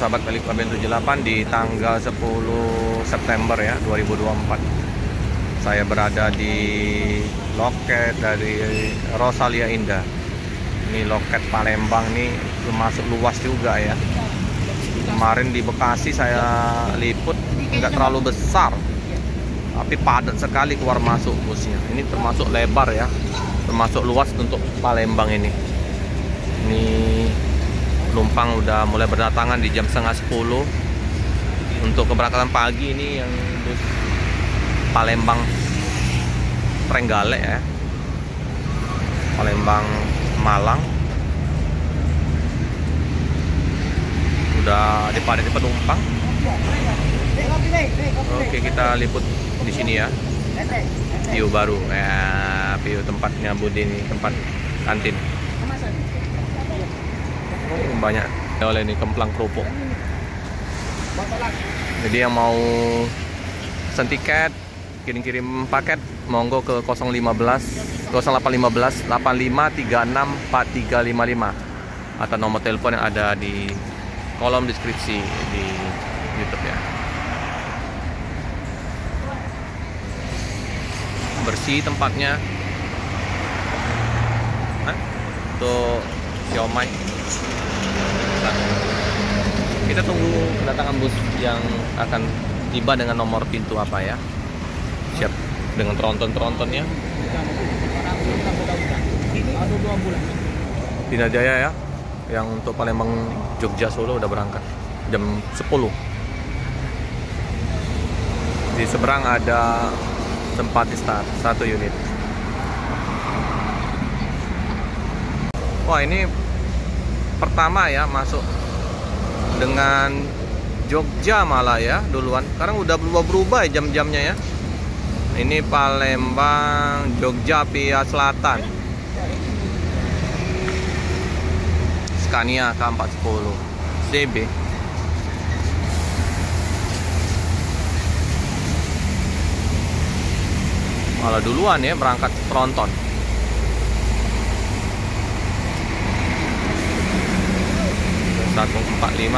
sahabat Balikpapan 78 di tanggal 10 September ya 2024. Saya berada di loket dari Rosalia Indah. Ini loket Palembang nih termasuk luas juga ya. Kemarin di Bekasi saya liput nggak terlalu besar, tapi padat sekali keluar masuk busnya. Ini termasuk lebar ya, termasuk luas untuk Palembang ini. Ini penumpang udah mulai berdatangan di jam setengah 10 untuk keberangkatan pagi. Ini yang bus Palembang Trenggalek ya, Palembang Malang, udah dipadati penumpang. Oke, kita liput di sini ya, view baru ya, view tempatnya Budi ini, tempat kantin. Banyak oleh ini kemplang kerupuk. Jadi yang mau pesen tiket, kirim paket, monggo ke 0815 85 36 4355 atau nomor telepon yang ada di kolom deskripsi di YouTube ya. Bersih tempatnya. Untuk siomay. Kita tunggu kedatangan bus yang akan tiba dengan nomor pintu apa ya. Siap dengan tronton-trontonnya. Tina Jaya ya, yang untuk Palembang Jogja Solo udah berangkat jam 10. Di seberang ada Sempati Star 1 unit. Wah, ini pertama ya masuk dengan Jogja malah ya duluan. Sekarang udah berubah-berubah ya jam-jamnya ya. Ini Palembang Jogja via Selatan. Scania K410 CB. Malah duluan ya berangkat tronton. Satu 45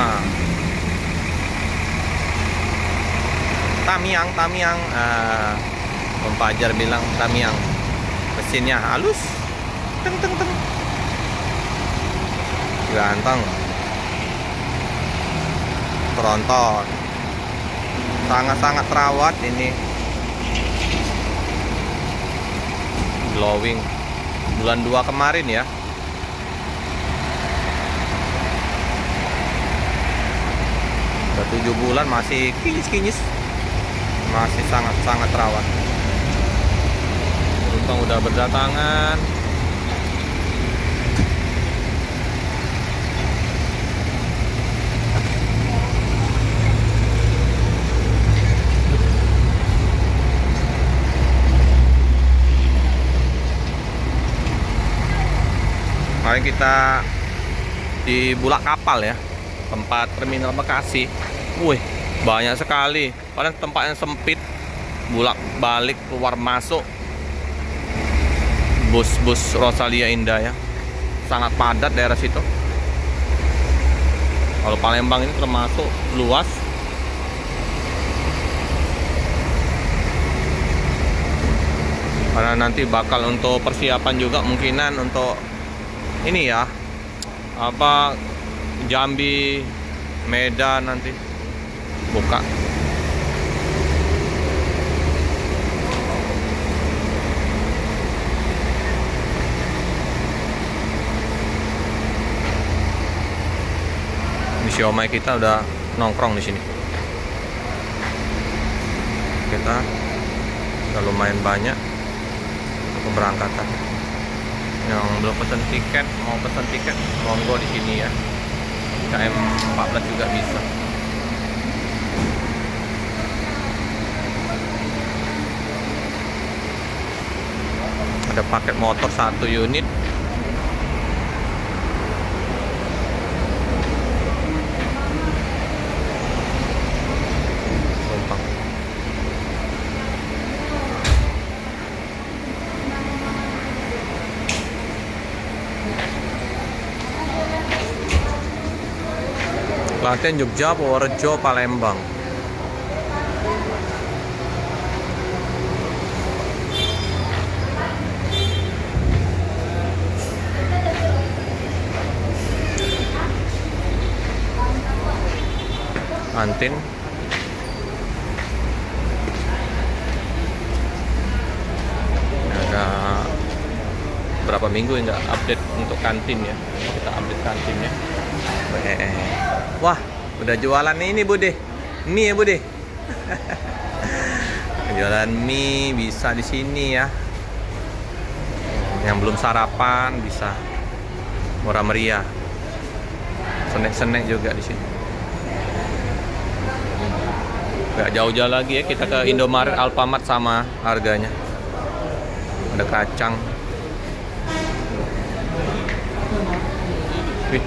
Tamiang. Om Fajar bilang Tamiang. Mesinnya halus, teng. Ganteng. Tronton sangat-sangat terawat ini. Glowing bulan 2 kemarin ya. Udah 7 bulan masih kinyis, masih sangat-sangat terawat. Penumpang udah berdatangan. Mari kita di Bulak Kapal ya, tempat terminal Bekasi. Wih, banyak sekali. Padahal tempatnya sempit, bulak balik keluar masuk bus Rosalia Indah ya, sangat padat daerah situ. Kalau Palembang ini termasuk luas. Karena nanti bakal untuk persiapan juga mungkinan untuk ini ya, apa, Jambi, Medan nanti buka. Ini siomay kita udah nongkrong di sini. Kita udah lumayan banyak keberangkatan. Yang belum pesan tiket, mau pesan tiket, monggo di sini ya. KM 14 juga bisa. Ada paket motor 1 unit. Numpang. Klaten, Jogja, Purworejo, Palembang. Kantin. Ada berapa minggu nggak update untuk kantin ya. Kita update kantinnya. Wah, udah jualan ini Bude. Mie ya Bude. Jualan mie bisa di sini ya. Yang belum sarapan bisa murah meriah. Snack-snack juga di sini. Gak jauh-jauh lagi ya, kita ke Indomaret, Alfamart sama harganya. Ada kacang. Wih.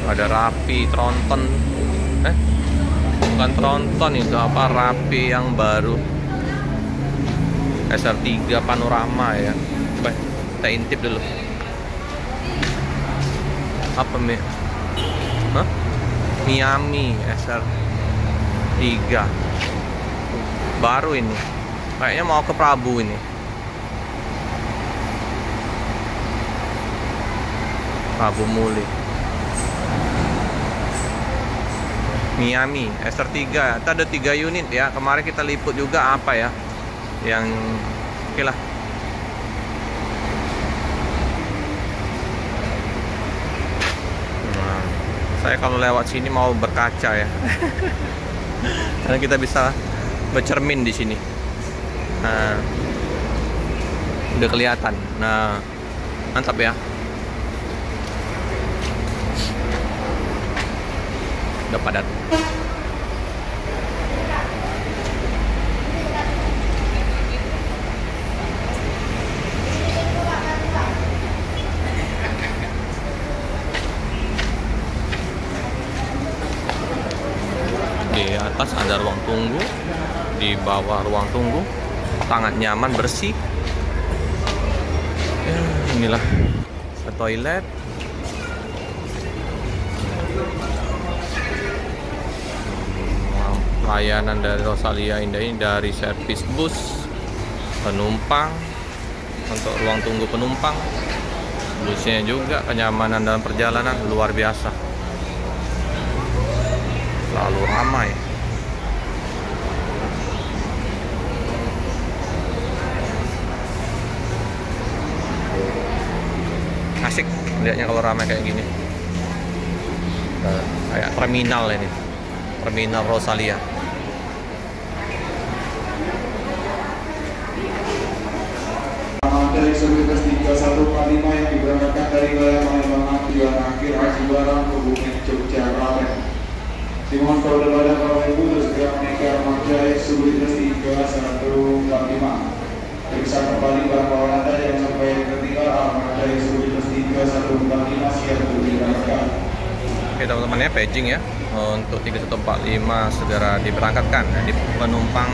Ada Rappi, Tronton. Bukan Tronton itu, apa, Rappi yang baru. SR3 Panorama ya. Coba kita intip dulu. Apa nih? Miami SR3 baru ini, kayaknya mau ke Prabu ini. Prabu Muli Miami SR3. Kita ada 3 unit ya. Kemarin kita liput juga apa ya yang oke lah. Saya kalau lewat sini mau berkaca ya, karena kita bisa bercermin di sini. Nah, udah kelihatan. Nah, mantap ya. Udah padat. Di atas ada ruang tunggu, di bawah ruang tunggu sangat nyaman, bersih. Ya, inilah toilet. Layanan dari Rosalia Indah ini dari servis bus penumpang, untuk ruang tunggu penumpang, busnya juga, kenyamanan dalam perjalanan luar biasa. Lalu ramai. Asik lihatnya kalau ramai kayak gini. Kayak terminal ini. Terminal Rosalia. Dari Servitas 3145 yang diberangkatkan dari wilayah Palembang tujuan akhir Haji Barang Kebumen Jogja Klaten. Dimohon kepada Bapak Ibu untuk segera menaikkan armada Servitas 3145. Periksa kembali barang bawaan Anda yang sampai tertinggal. Armada Servitas 3145 siap untuk diberangkatkan. Oke teman-teman ya, paging ya untuk 3145 segera diberangkatkan. Jadi penumpang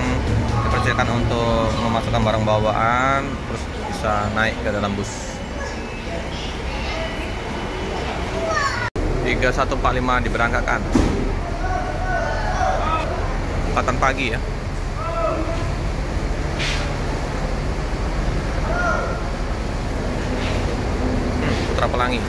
dipersilakan untuk memasukkan barang bawaan, terus bisa naik ke dalam bus. 3145 diberangkatkan. Kelihatan pagi ya. Putra Pelangi.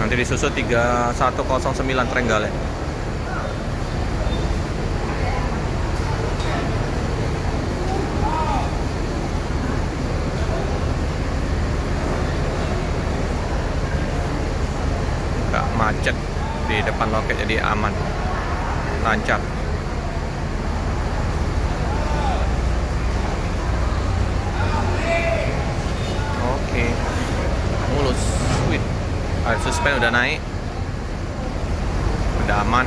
Nanti disusul 3109 Trenggalek. Gak macet di depan loket, jadi aman, lancar. Oke, mulus, sweet. Air suspend udah naik, udah aman.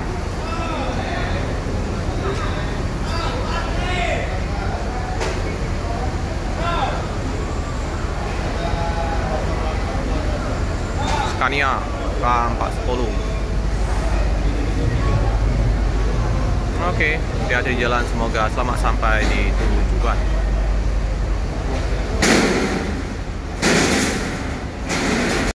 Scania K410. Oke, hati-hati di jalan, semoga selamat sampai di tujuan.